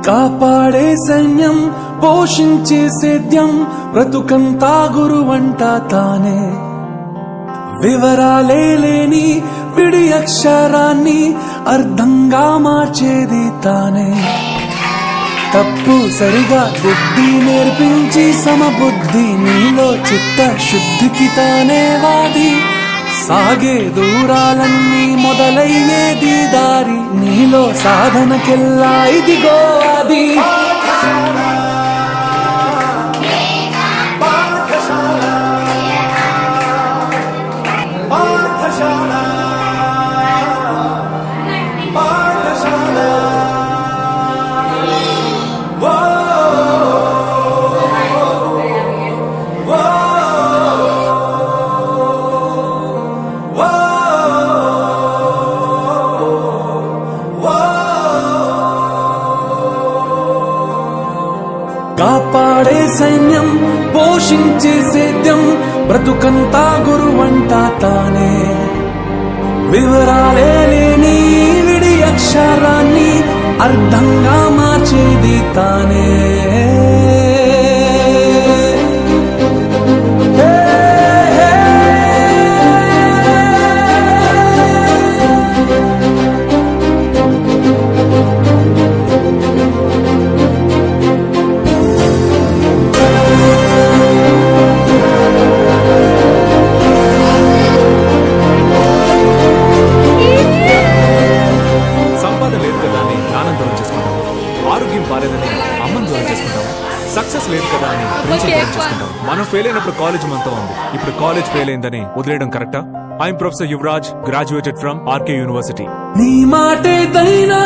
కాపాడే సైన్యం పోషించే సేద్యం బ్రతుకంతా గురువంట తానే వివరాలే లేని విడి అక్షరాన్ని అర్థంగా మార్చేది తానే తప్పు సరిగా బుద్ధి నేర్పించి సమబుద్ధి నీలో చిత్త శుద్ధికి తానే వాది సాగే దూరాలన్నీ మొదలయ్యేది దారి నీలో సాధనకెల్లా ఇదిగో అది కాపాడే సైన్యం పోషించే సేద్యం బ్రతుకంతా గురువంట తానే వివరాలే లేని విడి అక్షరాన్ని అర్థంగా మార్చేది తానే సక్సెస్ లేదు కదా అని ఫ్రెండ్స్ దూరం చేసుకుంటాం. మనం ఫెయిల్ అయినప్పుడు కాలేజ్ మనతో ఉంది. ఇప్పుడు కాలేజ్ ఫెయిల్ అయిందని వదిలేయడం కరెక్టా? I'm professor Yuvraj, graduated from RK university. నీ మాటే దైనా